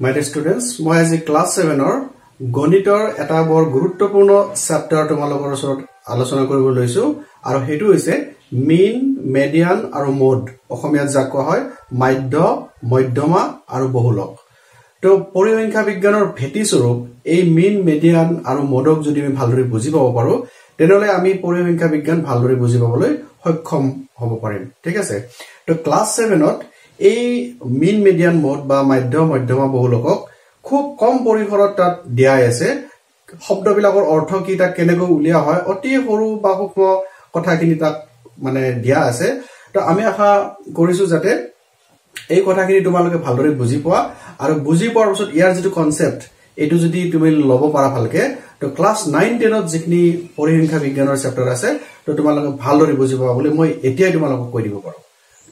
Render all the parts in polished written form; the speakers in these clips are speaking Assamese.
My dear students, মই আজি ক্লাস 7 ৰ গণিতৰ এটা বৰ গুৰুত্বপূৰ্ণ চেপ্টাৰ তোমালোকৰ ওচৰত আলোচনা কৰিব লৈছো আৰু হেতু হৈছে মিন মিডিয়ান আৰু মোড অসমীয়াত যাক কোৱা হয় মাধ্য মধ্যমা আৰু বহুলক তো পৰিসংখ্যা বিজ্ঞানৰ ভেটি স্বৰূপ এই মিন মিডিয়ান আৰু মোডক যদি আমি ভালদৰে বুজি পাব পাৰো তেনেহলে আমি পৰিসংখ্যা বিজ্ঞান ভালদৰে বুজি পাবলৈ সক্ষম হ'ব পাৰিম ঠিক আছে তো ক্লাস 7 ত এই মিন মিডিয়ান মোড বা মাধ্য মধ্যমা বহুলকক খুব কম পৰিসৰত তাত দিয়া আছে শব্দবিলাকৰ অৰ্থ কি তা কেনেকৈ উলিয়া হয় অতি সৰু বা সূক্ষ্ম কথাখিনি তাত মানে দিয়া আছে তো আমি আশা কৰিছো যাতে এই কথাখিনি তোমালোকে ভালদৰে বুজি পোৱা আৰু বুজি পোৱাৰ পিছত ইয়াৰ যেটো কনসেপ্ট এটো যদি তুমি লব পাৰা ভালকে তো ক্লাস 9 10 ত যিখিনি পৰিসংখ্যা বিজ্ঞানৰ চেপ্টাৰ আছে তো তোমালোকে ভালদৰে বুজি পাবা বুলি মই এতিয়াই তোমালোকক কৈ দিব পাৰো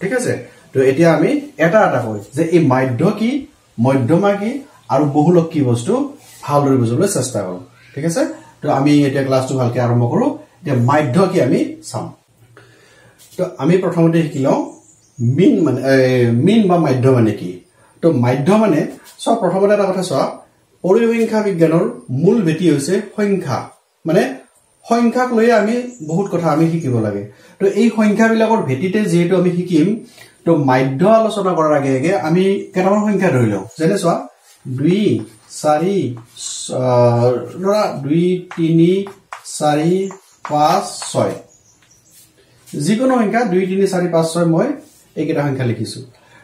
ঠিক আছে তো এতিয়া আমি এটা কই যে এই মাধ্য কি মধ্যমা কি আৰু বহুলক কি বস্তু ভালদৰে বুজিবলৈ চেষ্টা কৰো ঠিক আছে তো আমি এতিয়া ক্লাসটো ভালকে আৰম্ভ কৰো যে মাধ্য কি আমি চাম তো আমি প্ৰথমতে শিকিলো মিন বা মাধ্য মানে কি তো মাধ্য মানে সব প্ৰথমতে এটা কথা চোৱা পৰিসংখ্যা বিজ্ঞানৰ মূল ভেটি হৈছে সংখ্যা মানে সংখ্যাক লৈ আমি বহুত কথা আমি শিকিব লাগে তো এই সংখ্যাবিলাকৰ ভেটিতে যেটো আমি শিকিম তো মাধ্য আলোচনা কৰাৰ আগে আমি কেইটামান সংখ্যা ধৰি লও যেনে চোৱা 2 4 2 3 4 5 6 যিকোনো সংখ্যা 2 3 4 5 6 মই এইকেইটা সংখ্যা লিখিছো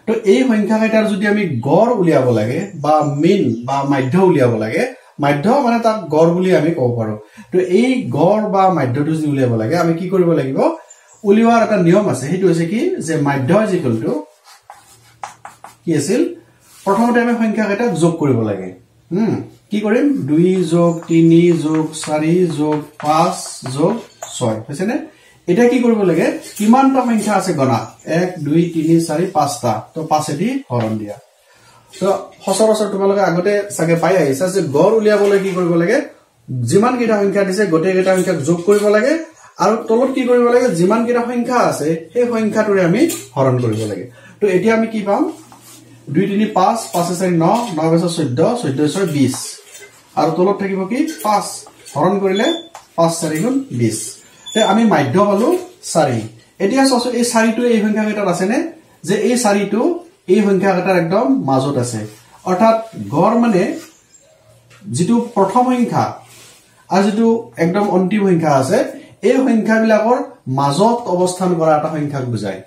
তো এই সংখ্যা কেইটাৰ যদি আমি গড় উলিয়াব লাগে বা মিন বা মাধ্য উলিয়াব লাগে মাধ্য মানে তাক গড় বুলি আমি কব পাৰো তো এই গড় বা মাধ্যটো যদি উলিয়াব লাগে আমি কি কৰিব লাগিব উলিওৱাৰ এটা নিয়ম আছে হেতু হৈছে কি যে মাধ্য ইকুয়াল টু কি আছিল প্ৰথমতে আমি সংখ্যা কেইটা যোগ কৰিব লাগে কি কৰিম 2 যোগ 3 যোগ 4 যোগ 5 যোগ 6 হৈছে নে এটা কি কৰিব লাগে কিমানটা সংখ্যা আছে গণা 1 2 3 4 5টা তো 5 এদি হৰণ দিয়া তো সচৰাচৰ তোমালোকে আগতে সাগে পাই আহিছা যে গড় উলিয়াবলৈ কি কৰিব লাগে যিমান কেইটা সংখ্যা দিছে গোটেই কেইটা সংখ্যাক যোগ কৰিব লাগে আৰু তলত কি কৰিব লাগে যিমান কেইটা সংখ্যা আছে সেই সংখ্যাটোৰে আমি হৰণ কৰিব লাগে তো এতিয়া আমি কি পাম 2 3 5 5 4 9 9 14 14 20 আৰু তলত থাকিব কি 5 হৰণ কৰিলে 5 4 গুণ 20 তে আমি মাধ্য পালো 4 এতিয়া চাওছো এই 4 টো এই সংখ্যা কেইটাত আছে নে যে এই 4 টো এই সংখ্যা কেইটাৰ একদম মাজত আছে অৰ্থাৎ গড় মানে যেটো প্ৰথম সংখ্যা আৰু যেটো একদম অন্তিম সংখ্যা আছে এই সংখ্যাবিলাকৰ মাজত অৱস্থান কৰা এটা সংখ্যাক বুজায়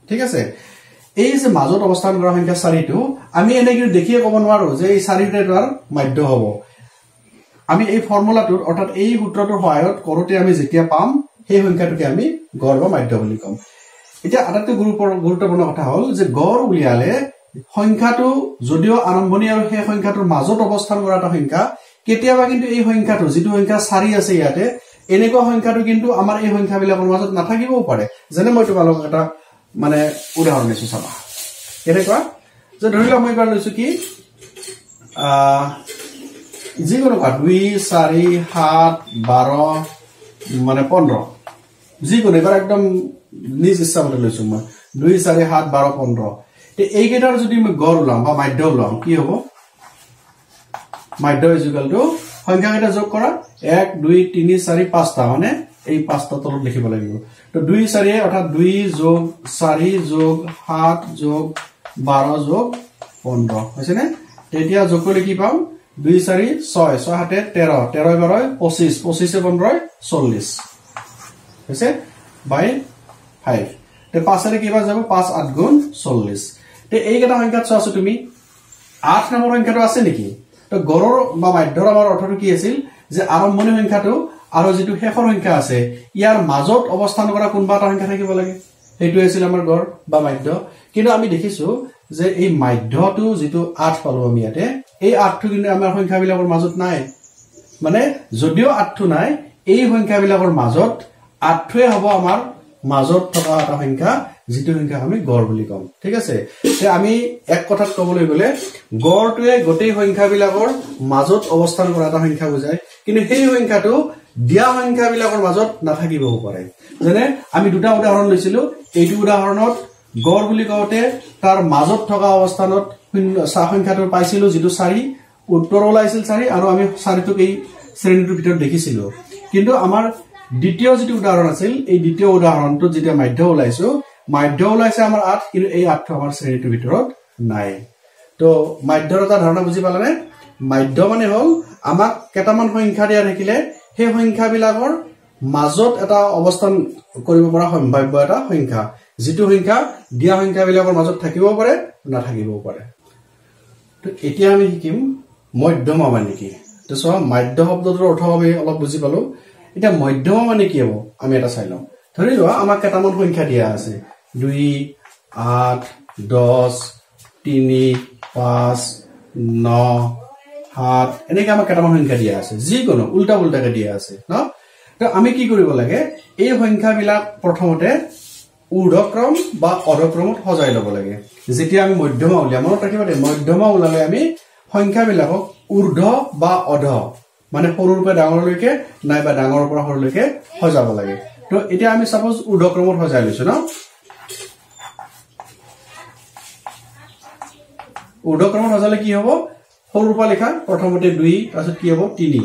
ঠিক আছে এই যে মাজত অৱস্থান কৰা সংখ্যা 4 টো আমি এনে কি দেখিয়ে ক'ব নোৱাৰো যে এই 4 টোৰ মাধ্য হ'ব আমি এই ফৰ্মুলাটোৰ অৰ্থাৎ এই সূত্ৰটোৰ সহায়ত কৰোতে আমি যেতিয়া পাম সেই সংখ্যাটোকে আমি গড় বা মাধ্য বুলি কম এতিয়া আটাইতকৈ গুৰুত্বপূৰ্ণ কথা হ'ল যে গড় উলিয়ালে সংখ্যাটো যদিও আৰম্ভণি আৰু সেই সংখ্যাটোৰ মাজত অৱস্থান কৰা এটা সংখ্যা কেতিয়াবা কিন্তু এই সংখ্যাটো যেটো সংখ্যা 4 আছে ইয়াতে এনেকুৱা সংখ্যাটো কিন্তু আমাৰ এই সংখ্যাবিলাকৰ মাজত নাথাকিবও পাৰে যেনে মই তোমালোকক এটা মানে উদাহৰণ দিছো চাবা কেনেকুৱা যে ধৰিলা মই এবাৰ লৈছো কি যিকোনো 2 4 7 12 মানে 15 যিকোনো এবাৰ একদম নিজ ইচ্ছা মতে লৈছো মই 2 4 7 12 15 তে এই কেইটাৰ যদি মই গড় উলাম বা মাধ্য উলাম কি হ'ব মাধ্য ইকুয়াল টু সংখ্যা কেইটা যোগ কৰা 1 2 3 4 5টা মানে এই 5টা তলত লিখিব লাগিব তো 2 4 অৰ্থাৎ 2 যোগ 4 যোগ 7 যোগ 12 যোগ 15 হৈছে নে তেতিয়া যোগ কৰিলে কি পাম 2 4 6 6 7 13 13 12 25 25 15 40 হৈছে বাই 5 তে 5 ৰে কিবা যাব 5 8 গুণ 40 তে এই কেইটা সংখ্যাত চাওছো তুমি 8 নম্বৰ সংখ্যাটো আছে নেকি তো গড়ৰ বা মাধ্যৰ আমাৰ অৰ্থটো কি আছিল যে আৰম্ভণি সংখ্যাটো আৰু যেটো শেষৰ সংখ্যা আছে ইয়াৰ মাজত অৱস্থান কৰা কোনবা এটা সংখ্যা থাকিব লাগে এইটো আছিল আমাৰ গড় বা মাধ্য কিন্তু আমি দেখিছো যে এই মাধ্যটো যেটো 8 পালো আমি ইয়াতে এই 8টো কিন্তু আমাৰ সংখ্যাবিলাকৰ মাজত নাই মানে যদিও 8টো নাই এই সংখ্যাবিলাকৰ মাজত 8টোৱে হ'ব আমাৰ মাজত থকা এটা সংখ্যা যেটো সংখ্যা আমি গড় বুলি কম ঠিক আছে তে আমি এক কথাত ক'বলৈ গলে গড়টোৱে গোটেই সংখ্যাবিলাকৰ মাজত অৱস্থান কৰা এটা সংখ্যা বুজায় কিন্তু সেই সংখ্যাটো দিয়া সংখ্যাবিলাকৰ মাজত নাথাকিবও পাৰে যেনে আমি দুটা উদাহৰণ লৈছিলো এইটো উদাহৰণত গড় বুলি কওঁতে তাৰ মাজত থকা অৱস্থানত সংখ্যাটো পাইছিলো যেটো 4 উত্তৰ ওলাইছিল 4 আৰু আমি 4টোক এই শ্ৰেণীটোৰ ভিতৰত দেখিছিলো কিন্তু আমাৰ দ্বিতীয় যেটো উদাহৰণ আছিল এই দ্বিতীয় উদাহৰণটো যেতিয়া মাধ্য ওলাইছে আমাৰ 8 কিন্তু এই 8টো আমাৰ শ্ৰেণীটোৰ ভিতৰত নাই তো মাধ্যৰ এটা ধাৰণা বুজি পালানে মাধ্য মানে হল আমাক কেটামান সংখ্যা দিয়া থাকিলে সেই সংখ্যাবিলাকৰ মাজত এটা অৱস্থান কৰিব পৰা সম্ভাৱ্য এটা সংখ্যা যেটো সংখ্যা দিয়া সংখ্যাবিলাকৰ মাজত থাকিব পাৰে না থাকিব পাৰে তো এতিয়া আমি শিকিম মধ্যমা মানে কি তো সব মাধ্য শব্দটোৰ অৰ্থ আমি অলপ বুজি পালো এটা মধ্যমা মানে কি হ'ব আমি এটা চাই লওঁ ধৰি লোৱা আমাক কেটামান সংখ্যা দিয়া আছে 2 8 10 3 5 9 7 এনেকৈ আমাক কেটামান সংখ্যা দিয়া আছে যিকোনো উল্টা উল্টাকে দিয়া আছে ন তো আমি কি কৰিব লাগে এই সংখ্যাবিলাক প্ৰথমতে ঊৰ্ধ্বক্ৰম বা অধক্ৰমত সজাই ল'ব লাগে যেতিয়া আমি মধ্যমা উলিয়াম মনত ৰাখিব দে মধ্যমা উলালে আমি সংখ্যাবিলাকক ঊৰ্ধ্ব বা অধ মানে সৰুৰ পৰা ডাঙৰলৈকে নাইবা ডাঙৰৰ পৰা সৰুলৈকে সজাব লাগে তো এতিয়া আমি সাপোজ ঊৰ্ধ্বক্ৰমত সজাই লৈছো ন ঊৰ্ধ্বক্ৰমত সজালে কি হ'ব সৰুৰ পৰা লেখা প্ৰথমতে 2 তাৰপিছত কি হ'ব 3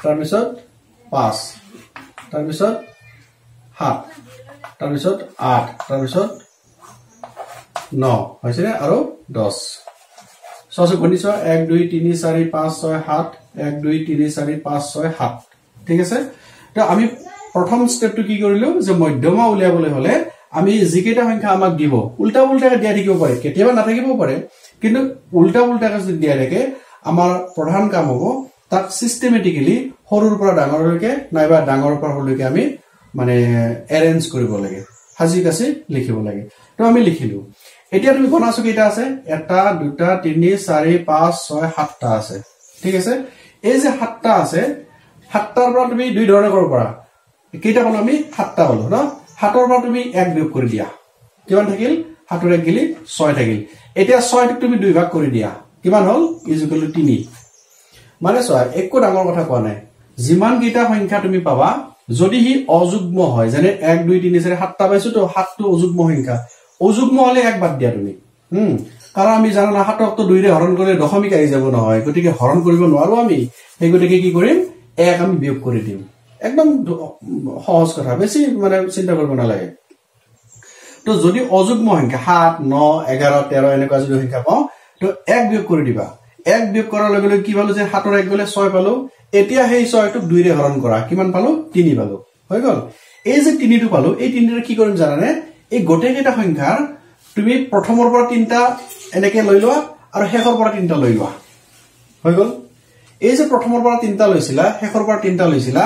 তাৰপিছত 5 তাৰপিছত 7 তাৰপিছত 8 তাৰপিছত 9 হৈছে নে আৰু 10 সহজ গণিত 1 2 3 4 5 6 7 1 2 3 4 5 6 7 ঠিক আছে তো আমি প্ৰথম স্টেপটো কি কৰিলো যে মধ্যমা উলিয়াবলৈ হলে আমি যিকেইটা সংখ্যা আমাক দিব উল্টা উল্টাকে দিয়া থাকিব পাৰে কেতিয়াবা না থাকিব পাৰে কিন্তু উল্টা উল্টাকে যদি দিয়া থাকে আমাৰ প্ৰধান কাম হ'ব তাক সিস্টেমেটিক্যালি সৰুৰ পৰা ডাঙৰলৈকে নাইবা ডাঙৰৰ পৰা সৰুলৈকে আমি মানে এৰেঞ্জ কৰিব লাগে হাজি কাছে লিখিব লাগে তো আমি লিখিলো এতিয়া তুমি গণাছো কেইটা আছে 1 2 3 4 5 6 7টা আছে ঠিক আছে এই যে 7টা আছে 7টাৰ পৰা তুমি দুই ধৰণে কৰিব পাৰা কেইটা পালো আমি 7টা পালো ন 7ৰ পৰা তুমি 1 বিয়োগ কৰি দিয়া কিমান থাকিল 7ৰ 1 গলি 6 থাকিল এতিয়া 6ক তুমি দুই ভাগ কৰি দিয়া কিমান হল ইকুৱেল টু 3 মানে 6 একো ডাঙৰ কথা কোৱা নাই যিমান কেইটা সংখ্যা তুমি পাবা যদি হি অযুগ্ম হয় যেনে 1 2 3 4 7টা পাইছো তো 7টো অযুগ্ম সংখ্যা অযুগ্ম হলে এক বাদ দিয়া তুমি কাৰণ আমি জানো না 7ক তো 2 ৰে হৰণ কৰিলে দশমিক আহি যাব নহয় গতিকে হৰণ কৰিব নোৱাৰো আমি সেই গতিকে কি কৰিম 1 আমি বিয়োগ কৰি দিম একদম সহজ কথা বেছি মানে চিন্তা কৰিব নালাগে তো যদি অযুগ্ম সংখ্যা 7 9 11 13 এনেকুৱা যদি সংখ্যা পাও তো 1 বিয়োগ কৰি দিবা 1 বিয়োগ কৰাৰ লগে লগে কি পালো যে 7ৰ 1 গলে 6 পালো এতিয়া সেই 6টোক 2 ৰে হৰণ কৰা কিমান পালো 3 পালো হৈ গল এই যে 3টো পালো এই 3ৰে কি কৰিম জানানে এই গোটেইকেইটা সংখ্যাৰ তুমি প্ৰথমৰ পৰা 3টা এনেকে লৈ লোৱা আৰু শেষৰ পৰা 3টা লৈ লোৱা হৈ গল এই যে প্ৰথমৰ পৰা 3টা লৈছিলা শেষৰ পৰা 3টা লৈছিলা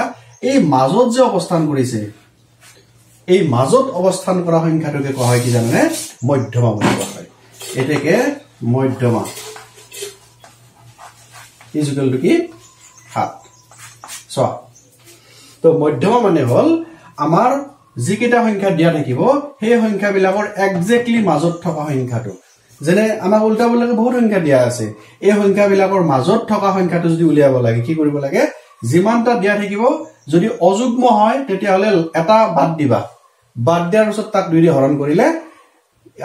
এই মাজত যে অৱস্থান কৰিছে এই মাজত অৱস্থান কৰা সংখ্যাটোকে কোৱা হয় কি জানানে মধ্যমা বুলি কোৱা হয় এটাকে মধ্যমা ইকুৱেল টু কি 7 সো তো মধ্যমা মানে হল আমাৰ যিকেইটা সংখ্যা দিয়া থাকিব সেই সংখ্যাবিলাকৰ এক্স্যাক্টলি মাজত থকা সংখ্যাটো যেনে আমাৰ উল্টা বুলাকে বহুত সংখ্যা দিয়া আছে এই সংখ্যাবিলাকৰ মাজত থকা সংখ্যাটো যদি উলিয়াব লাগে কি কৰিব লাগে যিমানটা দিয়া থাকিব যদি অযুগ্ম হয় তেতিয়া হলে এটা বাদ দিবা বাদ দিয়াৰ পিছত তাক 2 ৰে হৰণ কৰিলে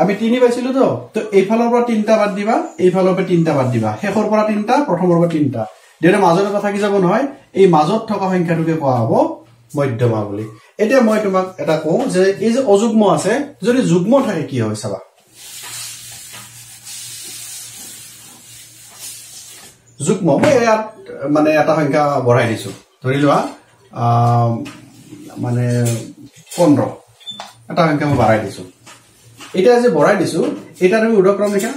আমি 3 পাইছিলো তো এই ফালৰ পৰা 3টা বাদ দিবা এই ফালৰ পৰা 3টা বাদ দিবা শেষৰ পৰা 3টা প্ৰথমৰ পৰা 3টা যেনে মাজত এটা থাকি যাব নহয় এই মাজত থকা সংখ্যাটোকে কোৱা হ'ব মধ্যমা বুলি এতিয়া মই তোমাক এটা কওঁ যে এই যে অযুগ্ম আছে যদি যুগ্ম থাকে কি হয় চাবা যুগ্ম মই ইয়াত মানে এটা সংখ্যা বঢ়াই দিছো ধৰি লোৱা মানে 15 এটা সংখ্যা মই বঢ়াই দিছো এটা যে বঢ়াই দিছো এটা তুমি ঊৰ্ধ্বক্ৰম লিখা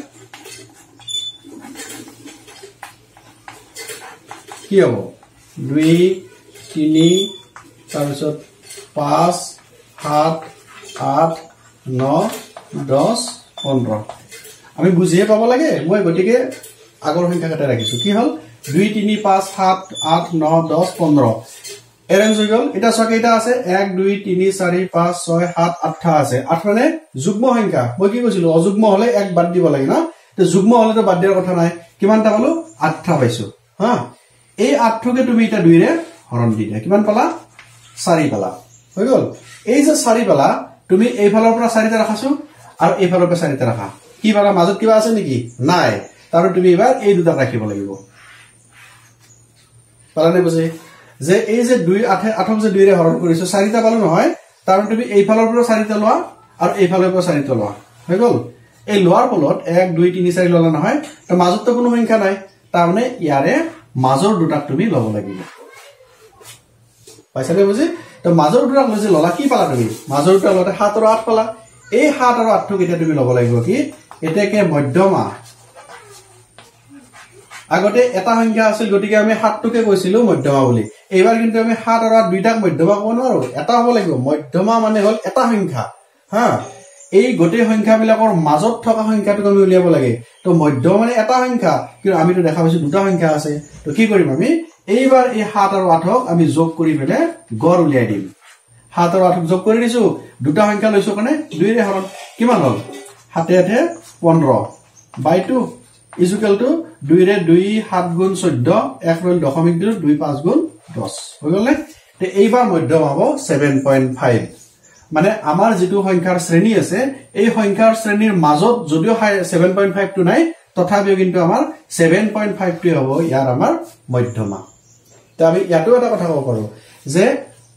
কি হ'ব 2 3 তাৰপিছত 5 7 8 9 10 15 আমি বুজিয়ে পাব লাগে মই গতিকে আগৰ সংখ্যা কেইটা ৰাখিছো কি হল 2 3 5 7 8 9 10 15 এৰেঞ্জ হৈ গল এটা ছকেইটা আছে 1 2 3 4 5 6 7 8টা আছে 8 মানে যুগ্ম সংখ্যা মই কি কৈছিলো অযুগ্ম হলে এক বাদ দিব লাগে না তো যুগ্ম হলে তো বাদ দিয়াৰ কথা নাই কিমানটা পালো 8টা পাইছো হা এই 8টোকে তুমি এটা 2 ৰে হৰণ দি দিয়া কিমান পালা 4 পালা হৈ গল এই যে 4 পালা তুমি এই ফালৰ পৰা 4টা ৰাখাছো আৰু এইফালৰ পৰা 4টা ৰাখা কি পালা মাজত কিবা আছে নেকি নাই তাৰ তুমি এবাৰ এই দুটা ৰাখিব লাগিব পালানে বুজি যে এই যে 2 8 যে 2 ৰে হৰণ কৰিছো 4টা পালো নহয় তাৰ তুমি এইফালৰ পৰা 4টা লোৱা আৰু এইফালৰ পৰা 4টা লোৱা হৈ গল এই লোৱাৰ ফলত 1 2 3 4 ললা নহয় তো মাজত তো কোনো সংখ্যা নাই তাৰ মানে ইয়াৰে মাজৰ দুটাক তুমি লব লাগিব পাইছানে বুজি তো মাজৰ দুটাক লৈ ললা কি পালা তুমি মাজৰ দুটা লতে 7 আৰু 8 পালা এই 7 আৰু 8 টো কেতিয়া তুমি লব লাগিব কি এটাকে মধ্যমা আগতে এটা সংখ্যা আছিল গটিকে আমি 7 টোকে কৈছিলো মধ্যমা বুলি এইবাৰ কিন্তু আমি 7 আৰু 8 দুইটাক মধ্যমা কোন আৰু এটা হ'ব লাগিব মধ্যমা মানে হল এটা সংখ্যা হা এই গটে সংখ্যা বিলাকৰ মাজত থকা সংখ্যাটো আমি উলিয়াব লাগে তো মধ্যমা মানে এটা সংখ্যা কিন্তু আমি তো দেখা পাইছো দুটা সংখ্যা আছে তো কি কৰিম আমি এইবাৰ এই 7 আৰু 8ক আমি যোগ কৰি পেলে গড় উলিয়াই দিম 7 আৰু 8ক যোগ কৰি দিছো দুটা সংখ্যা লৈছো কাৰণে 2 ৰে হৰণ কিমান হল 7 8 15 বাই 2 is equal to 2 रे 2 7 गुण 14 1 রইল দশমিক দিলো 2 5 গুণ 10 হৈ গল নে তে এইবাৰ মধ্যম হ'ব 7.5 মানে আমাৰ যেটো সংখ্যাৰ শ্ৰেণী আছে এই সংখ্যাৰ শ্ৰেণীৰ মাজত যদিও 7.5 টো নাই তথাপিও কিন্তু আমাৰ 7.5 টো হ'ব ইয়াৰ আমাৰ মধ্যমা তে আমি ইয়াটো এটা কথা ক'ব পাৰো যে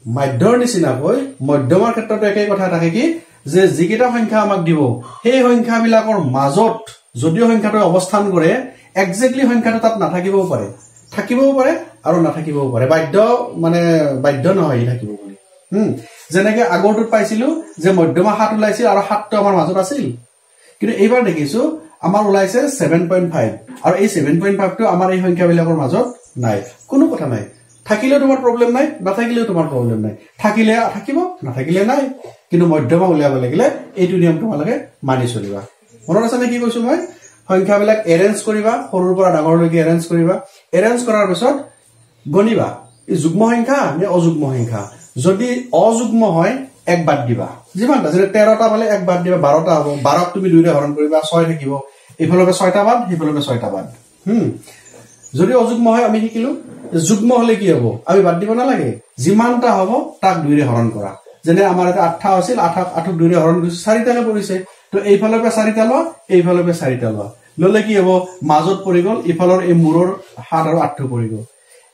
মধ্যৰ নিচিনা হৈ মধ্যমাৰ ক্ষেত্ৰত একেই কথা থাকে কি যে যিকেইটা সংখ্যা আমাক দিব সেই সংখ্যাবিলাকৰ মাজত যদিও সংখ্যাটো অৱস্থান কৰে এক্স্যাক্টলি সংখ্যাটো তাত নাথাকিবও পাৰে আৰু নাথাকিবও পাৰে বাধ্য নহয় থাকিব বুলি যেনেকৈ আগৰটোত পাইছিলো যে মধ্যমা 7 ওলাইছিল আৰু 7 টো আমাৰ মাজত আছিল কিন্তু এইবাৰ দেখিছো আমাৰ ওলাইছে 7.5 আৰু এই 7.5 টো আমাৰ এই সংখ্যাবিলাকৰ মাজত নাই কোনো কথা নাই থাকিলেও তোমাৰ প্ৰবলেম নাই নাথাকিলেও তোমাৰ প্ৰবলেম নাই থাকিলে থাকিব নাথাকিলে নাই কিন্তু মধ্যমা উলিয়াব লাগিলে এইটো নিয়ম তোমালোকে মানি চলিবা মনত আছে নে কি কৈছো মই সংখ্যাবিলাক এৰেঞ্জ কৰিবা সৰুৰ পৰা ডাঙৰলৈকে এৰেঞ্জ কৰিবা এৰেঞ্জ কৰাৰ পিছত গণিবা এই যুগ্ম সংখ্যা নে অযুগ্ম সংখ্যা যদি অযুগ্ম হয় এক বাদ দিবা যিমানটা যেনে 13টা পালে এক বাদ দিবা 12টা হ'ব 12ক তুমি 2 ৰে হৰণ কৰিবা 6 থাকিব এইফালকে 6টা বাদ সেইফালকে 6টা বাদ যদি অযুগ্ম হয় আমি শিকিলো যুগ্ম হলে কি হ'ব আমি বাদ দিব নালাগে যিমানটা হ'ব তাক 2 ৰে হৰণ কৰা যেনে আমাৰ এটা 8 আছিল 8ক 2 ৰে হৰণ কৰিছে 4টাকে পৰিছে তো এইফালৰ পৰা 4টা লোৱা এইফালৰ পৰা 4টা লোৱা ললে কি হ'ব মাজত পৰি গল ইফালৰ এই মূৰৰ 7 আৰু 8 পৰি গল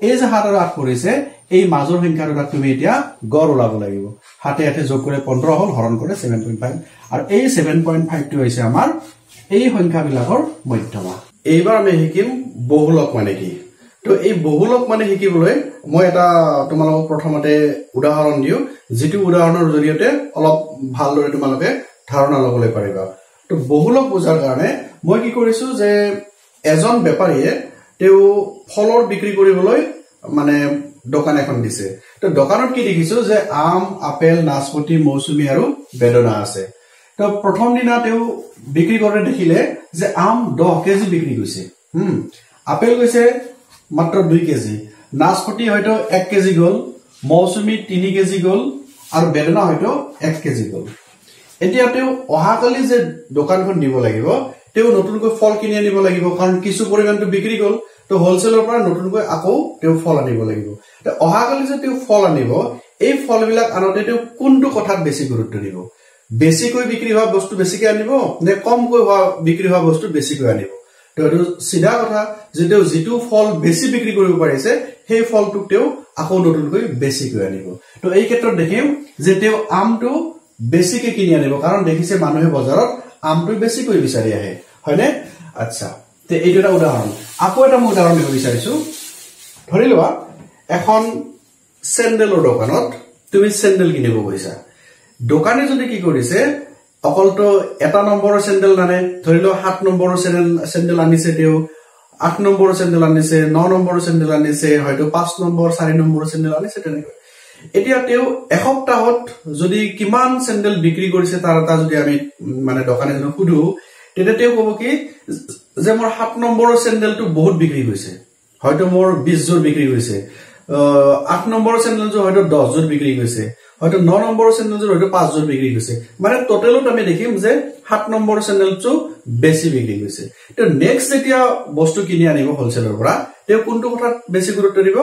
এই যে 7 আৰু 8 পৰিছে এই মাজৰ সংখ্যাটো তুমি এতিয়া গড় ওলাব লাগিব 7 8 যোগ কৰি 15 হল হৰণ কৰে 7.5 আৰু এই 7.5 টো হৈছে আমাৰ এই সংখ্যাবিলাকৰ মধ্যমা এইবাৰ আমি শিকিম বহুলক মানে কি তো এই বহুলক মানে শিকিবলৈ মই এটা তোমালোকক প্ৰথমতে উদাহৰণ দিও যেটো উদাহৰণৰ জৰিয়তে অলপ ভালদৰে তোমালোকে ধাৰণা লবলৈ পাৰিবা তো বহুলক বুজাৰ কাৰণে মই কি কৰিছো যে এজন বেপাৰীয়ে তেও ফলৰ বিক্ৰী কৰিবলৈ মানে দোকান এখন দিছে তো দোকানত কি দেখিছো যে আম আপেল নাচপতি মৌসুমী আৰু বেদনা আছে তো প্ৰথম দিনা তেও বিক্ৰী কৰে দেখিলে যে আম 10 কেজি বিক্ৰী কৰিছে আপেল গৈছে মাত্ৰ 2 কেজি নাচপতি হয়তো 1 কেজি গল মৌসুমী 3 কেজি গল আৰু বেদনা হয়তো 1 কেজি গল এতিয়া তেও অহাকালি যে দোকানখন দিব লাগিব তেও নতুনকৈ ফল কিনি আনিব লাগিব কাৰণ কিছু পৰিমাণটো বিক্ৰী গল তো হোলসেলৰ পৰা নতুনকৈ আকৌ তেও ফল আনিব লাগিব তো অহাকালি যে তেও ফল আনিব এই ফলবিলাক আনতে তেও কোনটো কথাত বেছি গুৰুত্ব দিব বেছিকৈ বিক্ৰী হোৱা বস্তু বেছিকৈ আনিব নে কমকৈ হোৱা বিক্ৰী হোৱা বস্তু বেছিকৈ আনিব তো এটো সিধা কথা যে তেও যেটো ফল বেছি বিক্ৰী কৰিব পাৰিছে সেই ফলটোক তেও আকৌ নতুনকৈ বেছিকৈ আনিব তো এই ক্ষেত্ৰত দেখিম যে তেও আমটো বেছিকৈ কিনি আনিব কাৰণ দেখিছে মানুহে বজাৰত আমটো বেছিকৈ বিচাৰি আহে হয়নে আচ্ছা তে এইটো এটা উদাহৰণ আকৌ এটা মই উদাহৰণ দিব বিচাৰিছো ধৰি লোৱা এখন চেন্ডেলৰ দোকানত তুমি চেন্ডেল কিনিব গৈছা দোকানী যদি কি কৰিছে অকলটো এটা নম্বৰৰ চেন্ডেল নানে ধৰি লোৱা 7 নম্বৰৰ চেন্ডেল আনিছে তেও 8 নম্বৰৰ চেন্ডেল আনিছে 9 নম্বৰৰ চেন্ডেল আনিছে হয়তো 5 নম্বৰ 4 নম্বৰৰ চেন্ডেল আনিছে তেনেকৈ এতিয়া তেও এসপ্তাহত যদি কিমান চেন্ডেল বিক্ৰী কৰিছে তাৰ এটা যদি আমি মানে দোকানীজনক সুধো তেতিয়া তেও ক'ব কি যে মোৰ 7 নম্বৰৰ চেন্ডেলটো বহুত বিক্ৰী হৈছে হয়তো মোৰ 20 জোৰ বিক্ৰী হৈছে 8 নম্বৰৰ চেন্ডেলটো হয়তো 10 জোৰ বিক্ৰী হৈছে হয়তো 9 নম্বৰৰ চেন্ডেলটো হয়তো 5 জোৰ বিক্ৰী হৈছে মানে টোটালত আমি দেখিম যে 7 নম্বৰৰ চেন্ডেলটো বেছি বিক্ৰী হৈছে তো নেক্সট যেতিয়া বস্তু কিনি আনিব হোলসেলৰ পৰা তেও কোনটো কথাত বেছি গুৰুত্ব দিব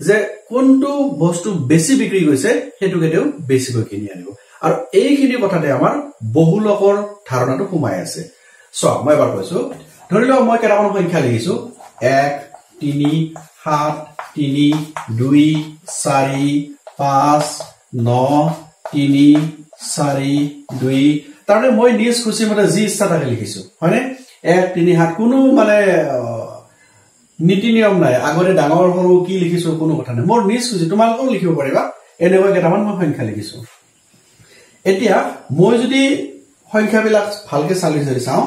যে কোনটো বস্তু বেছি বিক্ৰী হৈছে হেতুকে তেও বেছিকৈ কিনি আনিব আৰু এইখিনি কথাতে আমাৰ বহুলকৰ ধাৰণাটো সোমাই আছে চোৱা মই এবাৰ কৈছো ধৰি লওক মই কেইটামান সংখ্যা লিখিছো 1 3 7 3 2 4 5 9 3 4 2 তাৰমানে মই নিজ খুচি মতে যি ইচ্ছা তাকে লিখিছো হয়নে 1 3 7 কোনো মানে নীতি নিয়ম নাই আগৰে ডাঙৰ সৰু কি লিখিছো কোনো কথা নাই মোৰ নিজ খুচি তোমালোকেও লিখিব পাৰিবা এনেকৈ কেইটামান মই সংখ্যা লিখিছো এতিয়া মই যদি সংখ্যাবিলাক ভালকে চালি চাওঁ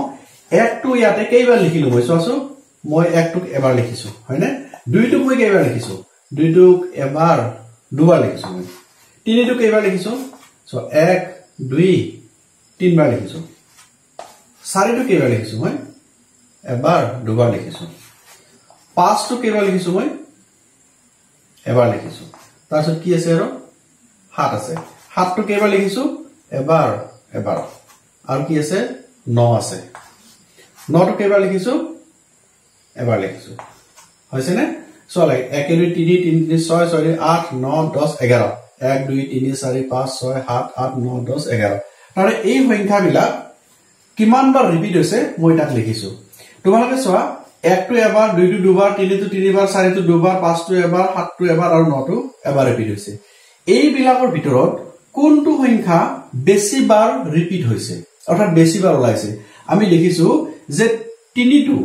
1 টো ইয়াতে কেইবাৰ লিখিলো মই চোৱাছো মই 1 টোক এবাৰ লিখিছো হয়নে 2 টোক মই কেইবাৰ লিখিছো 2 টোক এবাৰ দুবাৰ লিখিছো মই 3 টোক কেইবাৰ লিখিছো সো 1 2 3 বাৰ লিখিছো 4 টোক কেইবাৰ লিখিছো মই এবাৰ দুবাৰ লিখিছো 5 টোক কেইবাৰ লিখিছো মই এবাৰ লিখিছো তাৰপিছত কি আছে আৰু 7 আছে 7 টোক কেইবাৰ লিখিছো এবাৰ এবাৰ আৰু কি আছে 9 আছে 9 টোক কেইবাৰ লিখিছো এবাৰ লিখিছো হৈছে নে চলে 1 2 3 3 6 6 8 9 10 11 1 2 3 4 5 6 7 8 9 10 11 তাৰে এই সংখ্যাবিলাক কিমান বাৰ ৰিপিট হৈছে মই তাক লিখিছো তোমালোকে চোৱা 1 টো এবাৰ 2 টো দুবাৰ 3 টো তিনিবাৰ 4 টো দুবাৰ 5 টো এবাৰ 7 টো এবাৰ আৰু 9 টো এবাৰ ৰিপিট হৈছে এই বিলাকৰ ভিতৰত কোনটো সংখ্যা বেছি বাৰ ৰিপিট হৈছে অৰ্থাৎ বেছি বাৰ ওলাইছে আমি লিখিছো যে 3 টো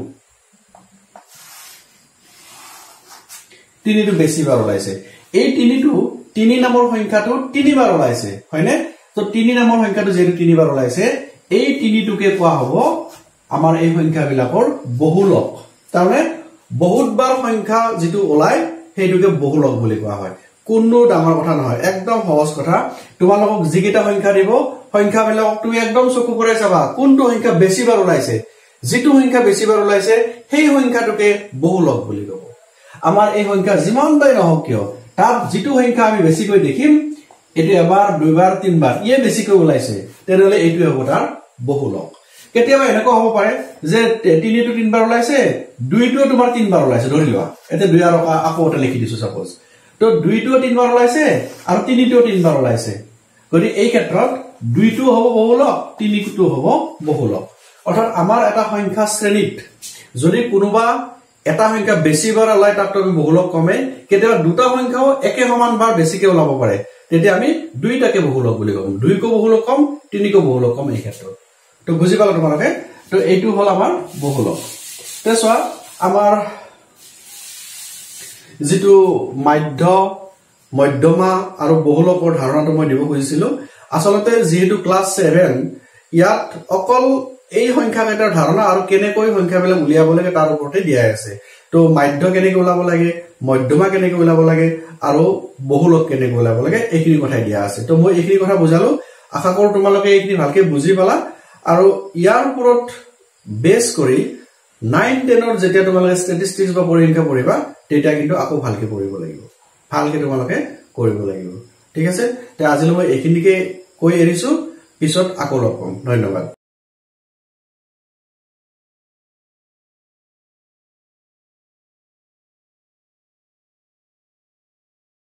বেছি বাৰ ওলাইছে এই 3 টো 3 নম্বৰ সংখ্যাটো 3 বাৰ ওলাইছে হয়নে তো 3 নম্বৰ সংখ্যাটো যেটো 3 বাৰ ওলাইছে এই 3 টোকে কোৱা হ'ব আমাৰ এই সংখ্যাবিলাকৰ বহুলক তাৰমানে বহুত বাৰ সংখ্যা যেটো ওলাই সেইটোকে বহুলক বুলি কোৱা হয় কোনো ডাঙৰ কথা নহয় একদম সহজ কথা তোমালোকক যিকেইটা সংখ্যা দিব সংখ্যাবিলাকক তুমি একদম চকু পৰাই চাবা কোনটো সংখ্যা বেছি বাৰ ওলাইছে যেটো সংখ্যা বেছি বাৰ ওলাইছে সেই সংখ্যাটোকে বহুলক বুলি কব আমাৰ এই সংখ্যা যিমান বাৰ নহওক কিয় তাত যেটো সংখ্যা আমি বেছিকৈ দেখিম এটো এবাৰ দুইবাৰ তিনবাৰ ইয়ে বেছিকৈ ওলাইছে তেনেহলে এইটো হ'ব তাৰ বহুলক কেতিয়াবা এনেকুৱা হ'ব পাৰে যে 3 টো 3 বাৰ ওলাইছে 2 টো তোমাৰ 3 বাৰ ওলাইছে ধৰি লোৱা এতে 2 আৰু আকৌ এটা লিখি দিছো সাপোজ তো 2 টো 3 বাৰ ওলাইছে আৰু 3 টো 3 বাৰ ওলাইছে গতি এই ক্ষেত্ৰত 2 টো হ'ব বহুলক 3 টো হ'ব বহুলক অৰ্থাৎ আমাৰ এটা সংখ্যা শ্ৰেণীত যদি কোনোবা এটা সংখ্যা বেছি বাৰ ওলাই তাক আমি বহুলক কমে কেতিয়াবা দুটা সংখ্যাও একে সমান বাৰ বেছিকৈ ওলাব পাৰে তেতিয়া আমি দুইটাকে বহুলক বুলি কম 2 কো বহুলক কম 3 কো বহুলক কম এই ক্ষেত্ৰত তো বুজি পালা তোমালোকে তো এইটো হল আমাৰ বহুলক তে চোৱা আমাৰ যেটো মধ্যমা আৰু বহুলকৰ ধাৰণাটো মই দিব খুজিছিলো আসলতে যেহেতু ক্লাস 7 ইয়াত অকল এই সংখ্যাকেইটাৰ ধাৰণা আৰু কেনেকৈ সংখ্যাবিলাক উলিয়াব লাগে তাৰ ওপৰতে দিয়া আছে তো মধ্য কেনেকৈ ওলাব লাগে মধ্যমা কেনেকৈ ওলাব লাগে আৰু বহুলক কেনেকৈ ওলাব লাগে এইখিনি কথা দিয়া আছে তো মই এইখিনি কথা বুজালো আশা কৰো তোমালোকে এইখিনি ভালকে বুজি পালা আৰু ইয়াৰ ওপৰত বেস কৰি 9 10 ৰ যেতিয়া তোমালোকে ষ্টেটিষ্টিক্স বা পৰীক্ষা কৰিবা তেতিয়া কিন্তু আকৌ ভালকে পঢ়িব লাগিব ভালকে তোমালোকে কৰিব লাগিব ঠিক আছে তে আজিলৈ মই এইখিনিকে কৈ এৰিছো পিছত আকৌ লগ পাম ধন্যবাদ